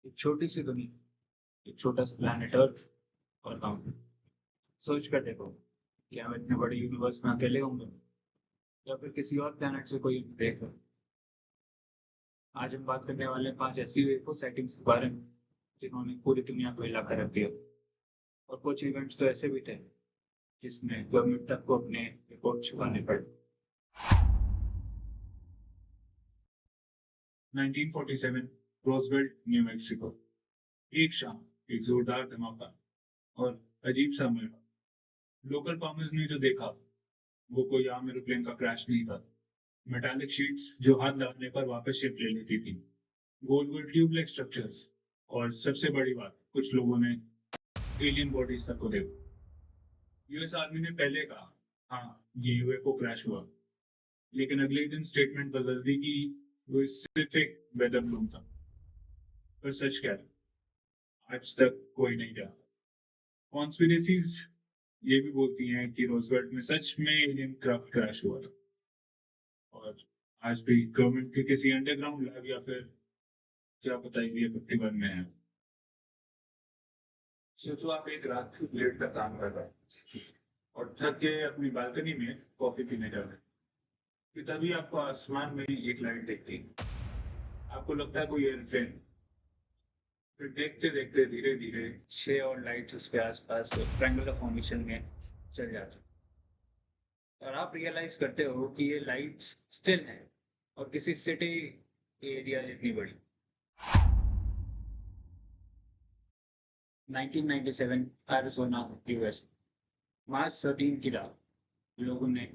एक छोटी सी दुनिया, एक छोटा सा प्लैनेट अर्थ और हम। सोच कर देखो, क्या हम इतने बड़े यूनिवर्स में अकेले होंगे या फिर किसी और प्लैनेट से कोई ब्रेक है। आज हम बात करने वाले हैं 5 ऐसी यूएफओ साइटिंग्स के बारे में जिन्होंने पूरी दुनिया को हिला कर रख दिया। और कुछ इवेंट्स तो ऐसे भी थे जिसमें गवर्नमेंट तक को अपने रिपोर्ट छुपाने पड़े। 1947, रोजवेल्ट, न्यू मैक्सिको। एक शाम, एक जोरदार धमाका और अजीब सा मलबा। लोकल फार्मर्स ने जो देखा वो कोई आम एरोप्लेन का क्रैश नहीं था। मेटालिक शीट्स जो हाथ लगाने पर वापस शेप ले लेती थी, गोल गोल ट्यूब लाइक स्ट्रक्चर्स, और सबसे बड़ी बात, कुछ लोगों ने एलियन बॉडीज तक को देखा। यूएस आर्मी ने पहले कहा, हाँ, ये यूएफओ क्रैश हुआ, लेकिन अगले ही दिन स्टेटमेंट बदल दी कि वो सिर्फ एक वेदर बलून था। पर सच क्या है, आज तक कोई नहीं जाना। कॉन्स्पिरेसीज ये भी बोलती हैं कि रोजवेल्ट में सच में एलियन क्राफ्ट क्रैश हुआ था, और आज भी गवर्नमेंट के किसी अंडरग्राउंड लैब या फिर क्या पता एरिया 51 में है। सोचो आप एक रात लेट तक काम कर रहे हैं और थक के अपनी बालकनी में कॉफी पीने जा रहे हैं कि तभी आपको आसमान में एक लाइट दिखती है। आपको लगता है कोई एयरप्लेन। फिर देखते देखते धीरे धीरे 6 और लाइट्स उसके आसपास ट्रायंगुलर फॉर्मेशन में चल जाती हैं। और आप रियलाइज करते हो कि ये लाइट्स स्टिल हैं और किसी सिटी एरिया जितनी बड़ी। 1997, एरिज़ोना, यूएस। मार्च 13 की रात, लोगों ने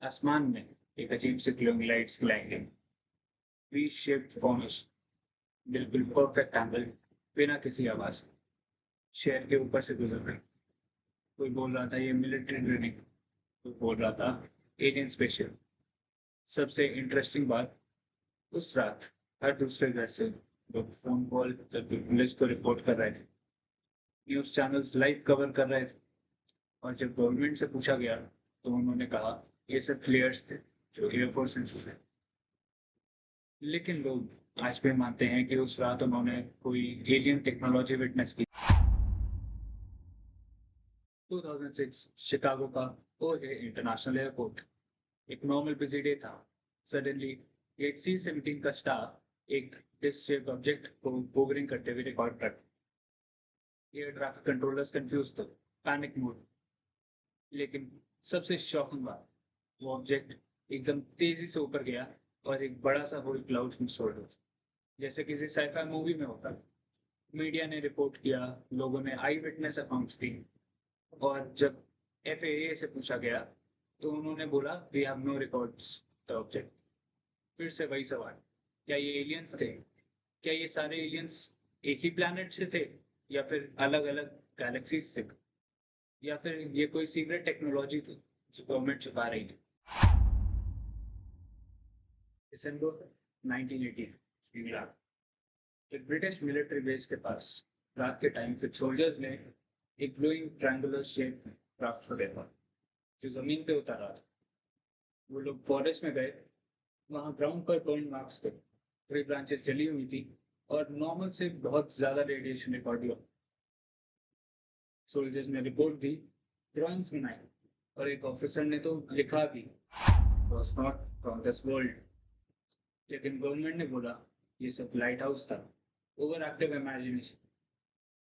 आसमान में एक अजीब से ग्लोइंग लाइट्स खिलाई। वी शेप्ड फॉर्मेशन, बिल्कुल परफेक्ट एंगल, बिना किसी आवाज के, शहर के ऊपर से गुजर रही। कोई बोल रहा था ये मिलिट्री ट्रेनिंग, कोई बोल रहा था एलियन स्पेशल। सबसे इंटरेस्टिंग बात, उस रात हर दूसरे घर से लोग फोन कॉल करके पुलिस को रिपोर्ट कर रहे थे। न्यूज चैनल्स लाइव कवर कर रहे थे। और जब गवर्नमेंट से पूछा गया तो उन्होंने कहा ये सब फ्लेयर्स थे जो एयरफोर्स ने छुपे। लेकिन लोग आज भी मानते हैं कि उस रात उन्होंने कोई एलियन टेक्नोलॉजी विटनेस की। 2006, शिकागो का ओहे इंटरनेशनल एयरपोर्ट। एक नॉर्मल बिजी डे था। सडनली एक C-17 का स्टार एक डिस्क शेप्ड ऑब्जेक्ट को होवरिंग करते हुए रिकॉर्ड कर। एयर ट्रैफिक कंट्रोलर्स कंफ्यूज थे, पैनिक मोड। लेकिन सबसे शॉकिंग बात, वो ऑब्जेक्ट एकदम तेजी से ऊपर गया और एक बड़ा सा होल क्लाउड्स में छोड़ दिया, जैसे किसी साइफाई मूवी में होता है। मीडिया ने रिपोर्ट किया, लोगों ने आई विटनेस अकाउंट्स दी, और जब FAA से पूछा गया तो उन्होंने बोला we have no records the object. फिर से वही सवाल, क्या ये एलियंस थे? क्या ये सारे एलियंस एक ही प्लैनेट से थे, या फिर अलग अलग गैलेक्सीज से, या फिर ये कोई सीक्रेट टेक्नोलॉजी थी जो गवर्नमेंट छुपा रही थी। दिसंबर 1980, इंग्लैंड। एक ब्रिटिश मिलिट्री बेस के पास रात के टाइम पे सोल्जर्स ने एक ग्लोइंग ट्रायंगुलर शेप क्राफ्ट को देखा जो जमीन पे उतारा था। वो लोग फॉरेस्ट में गए। वहां ग्राउंड पर बर्न मार्क्स थे, ट्री ब्रांचेस जली हुई थी, और नॉर्मल से बहुत ज्यादा रेडिएशन रिकॉर्ड हुआ। सोल्जर्स ने रिपोर्ट दी, ड्राइंग्स बनाई, और एक ऑफिसर ने तो लिखा भी, was not from this world। लेकिन गवर्नमेंट ने बोला ये सब लाइट हाउस था, ओवर एक्टिव इमेजिनेशन।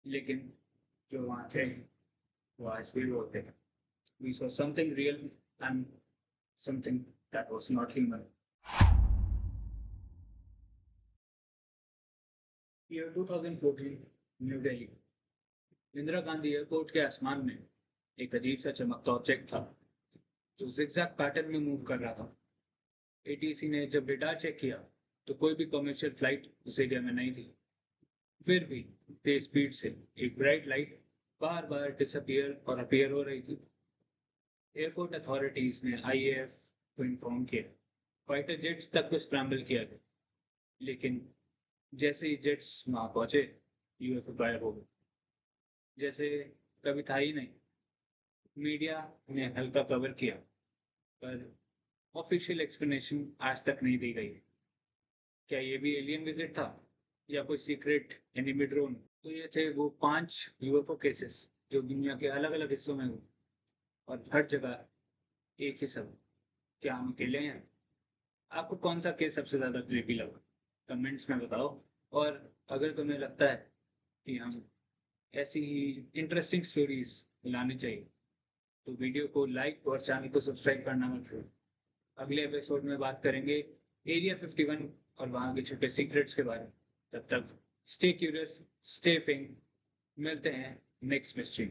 लेकिन जो वहां थे वो आज भी वो थे। We saw something real and something that was not human। Year 2014, new Delhi. Indira Gandhi airport के आसमान में एक अजीब सा चमकता ऑब्जेक्ट था जो जिगजैग पैटर्न में मूव कर रहा था। ATC ने जब रेडार चेक किया तो कोई भी कमर्शियल फ्लाइट उस एरिया में नहीं थी। फिर भी तेज स्पीड से एक ब्राइट लाइट बार बार डिसअपियर और अपीयर हो रही थी। एयरपोर्ट अथॉरिटीज ने IAF को इन्फॉर्म किया, फाइटर जेट्स तक को स्क्रैम्बल किया गया। लेकिन जैसे ही जेट्स वहां पहुंचे, UFO गायब हो गए, जैसे कभी था ही नहीं। मीडिया ने हल्का कवर किया, पर ऑफिशियल एक्सप्लेनेशन आज तक नहीं दी गई। क्या ये भी एलियन विजिट था, या कोई सीक्रेट एनिमी ड्रोन। तो ये थे वो 5 यूएफओ केसेस जो दुनिया के अलग अलग हिस्सों में हुए और हर जगह एक ही सब। क्या हम अकेले हैं? आपको कौन सा केस सबसे ज्यादा क्रीपी लगा? कमेंट्स में बताओ। और अगर तुम्हें लगता है कि हम ऐसी ही इंटरेस्टिंग स्टोरीज लानी चाहिए तो वीडियो को लाइक और चैनल को सब्सक्राइब करना मत भूलो। अगले एपिसोड में बात करेंगे एरिया 51 और वहाँ के छोटे सीक्रेट्स के बारे में। तब तक स्टे क्यूरियस, स्टे फिंग। मिलते हैं नेक्स्ट मिस्ट्री।